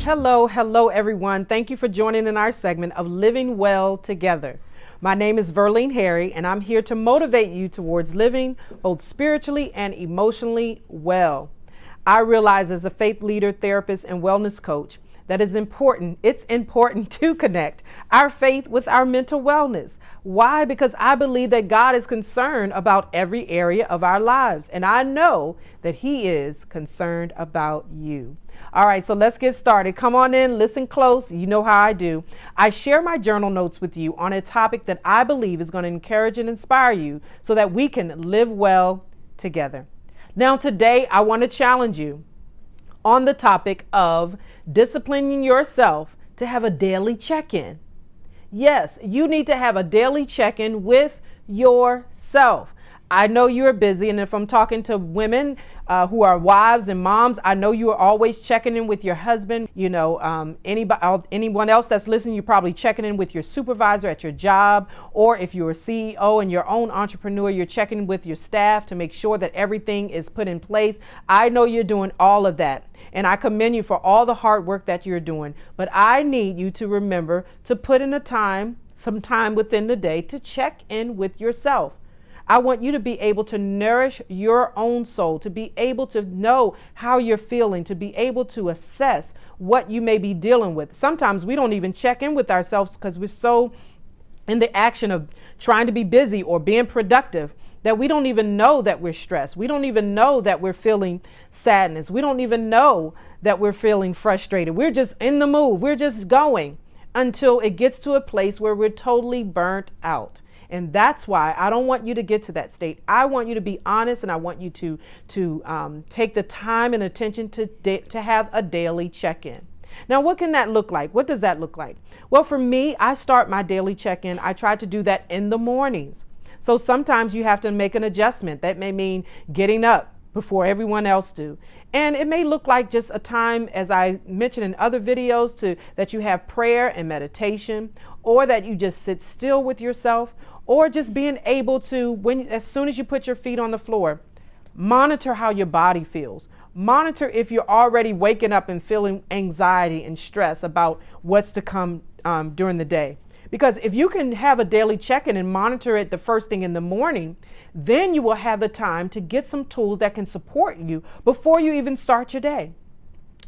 Hello, everyone. Thank you for joining in our segment of Living Well Together. My name is Verlene Harry, and I'm here to motivate you towards living both spiritually and emotionally well. I realize as a faith leader, therapist, and wellness coach that it's important to connect our faith with our mental wellness. Why? Because I believe that God is concerned about every area of our lives, and I know that He is concerned about you. All right, so let's get started. Come on in, listen close. You know how I do. I share my journal notes with you on a topic that I believe is going to encourage and inspire you so that we can live well together. Now, today, I want to challenge you on the topic of disciplining yourself to have a daily check-in. Yes, you need to have a daily check-in with yourself. I know you're busy, and if I'm talking to women who are wives and moms, I know you are always checking in with your husband. Anyone else that's listening, you're probably checking in with your supervisor at your job, or if you're a CEO and your own entrepreneur, you're checking in with your staff to make sure that everything is put in place. I know you're doing all of that, and I commend you for all the hard work that you're doing. But I need you to remember to put in some time within the day to check in with yourself. I want you to be able to nourish your own soul, to be able to know how you're feeling, to be able to assess what you may be dealing with. Sometimes we don't even check in with ourselves because we're so in the action of trying to be busy or being productive that we don't even know that we're stressed. We don't even know that we're feeling sadness. We don't even know that we're feeling frustrated. We're just in the move. We're just going until it gets to a place where we're totally burnt out. And that's why I don't want you to get to that state. I want you to be honest, and I want you to take the time and attention to have a daily check-in. Now, what can that look like? What does that look like? Well, for me, I start my daily check-in. I try to do that in the mornings. So sometimes you have to make an adjustment. That may mean getting up before everyone else do. And it may look like just a time, as I mentioned in other videos, that you have prayer and meditation, or that you just sit still with yourself, or just being able to, as soon as you put your feet on the floor, monitor how your body feels. Monitor if you're already waking up and feeling anxiety and stress about what's to come during the day. Because if you can have a daily check-in and monitor it the first thing in the morning, then you will have the time to get some tools that can support you before you even start your day.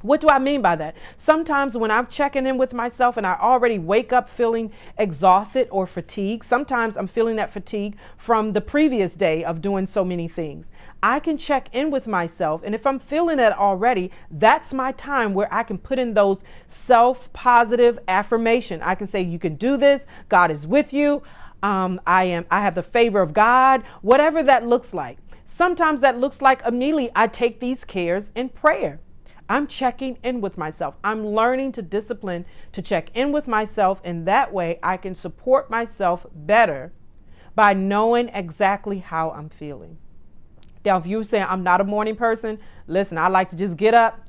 What do I mean by that? Sometimes when I'm checking in with myself and I already wake up feeling exhausted or fatigued, sometimes I'm feeling that fatigue from the previous day of doing so many things. I can check in with myself, and if I'm feeling that already, that's my time where I can put in those self-positive affirmation. I can say, you can do this. God is with you. I have the favor of God, whatever that looks like. Sometimes that looks like immediately I take these cares in prayer. I'm checking in with myself. I'm learning to discipline to check in with myself, and that way I can support myself better by knowing exactly how I'm feeling. Now, if you're saying I'm not a morning person, listen, I like to just get up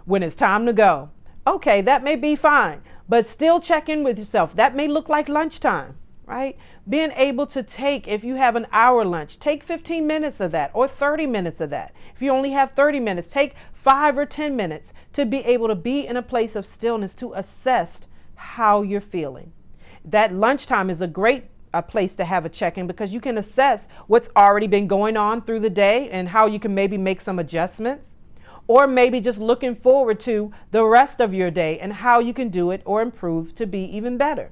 when it's time to go. Okay, that may be fine, but still check in with yourself. That may look like lunchtime, right? Being able to take, if you have an hour lunch, take 15 minutes of that or 30 minutes of that. If you only have 30 minutes, take 5 or 10 minutes to be able to be in a place of stillness to assess how you're feeling. That lunchtime is a great place to have a check-in because you can assess what's already been going on through the day and how you can maybe make some adjustments, or maybe just looking forward to the rest of your day and how you can do it or improve to be even better.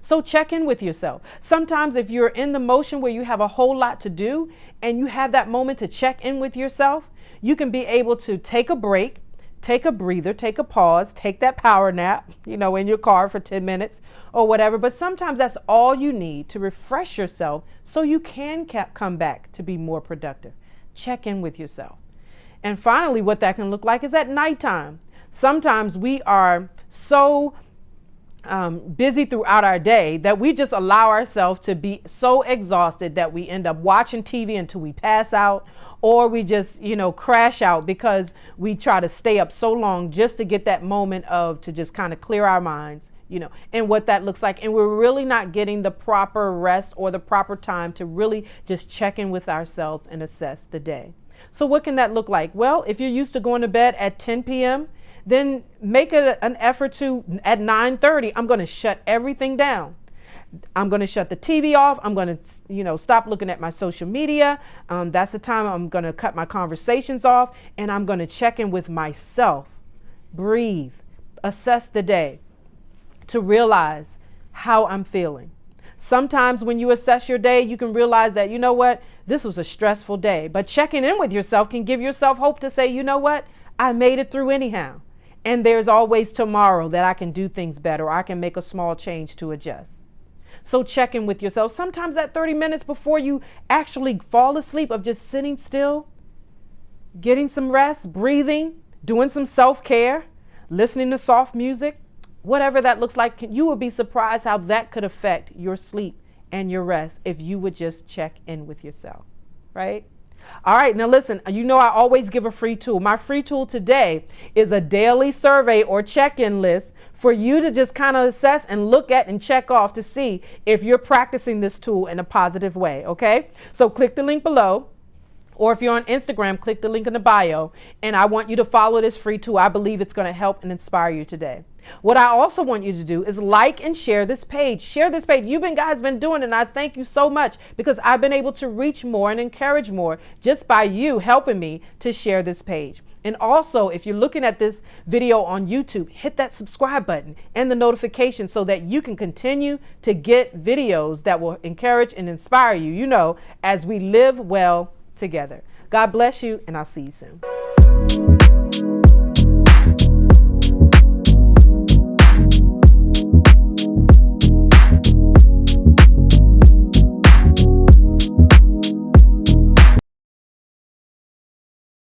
So check in with yourself. Sometimes if you're in the motion where you have a whole lot to do and you have that moment to check in with yourself, you can be able to take a break, take a breather, take a pause, take that power nap, in your car for 10 minutes or whatever. But sometimes that's all you need to refresh yourself so you can come back to be more productive. Check in with yourself. And finally, what that can look like is at nighttime. Sometimes we are so busy throughout our day that we just allow ourselves to be so exhausted that we end up watching TV until we pass out, or we just, crash out because we try to stay up so long just to get that moment to just kind of clear our minds, and what that looks like. And we're really not getting the proper rest or the proper time to really just check in with ourselves and assess the day. So what can that look like? Well, if you're used to going to bed at 10 p.m., then make an effort to, at 9:30, I'm going to shut everything down. I'm going to shut the TV off. I'm going to, stop looking at my social media. That's the time I'm going to cut my conversations off, and I'm going to check in with myself, breathe, assess the day to realize how I'm feeling. Sometimes when you assess your day, you can realize that, you know what, this was a stressful day. But checking in with yourself can give yourself hope to say, you know what, I made it through anyhow. And there's always tomorrow that I can do things better, or I can make a small change to adjust. So check in with yourself. Sometimes that 30 minutes before you actually fall asleep of just sitting still, getting some rest, breathing, doing some self-care, listening to soft music, whatever that looks like, you would be surprised how that could affect your sleep and your rest if you would just check in with yourself, right? All right, now listen, I always give a free tool. My free tool today is a daily survey or check-in list for you to just kind of assess and look at and check off to see if you're practicing this tool in a positive way, okay? So click the link below, or if you're on Instagram, click the link in the bio, and I want you to follow this free tool. I believe it's going to help and inspire you today. What I also want you to do is like and share this page. Share this page. You guys been doing it, and I thank you so much because I've been able to reach more and encourage more just by you helping me to share this page. And also, if you're looking at this video on YouTube, hit that subscribe button and the notification so that you can continue to get videos that will encourage and inspire you, as we live well together. God bless you, and I'll see you soon.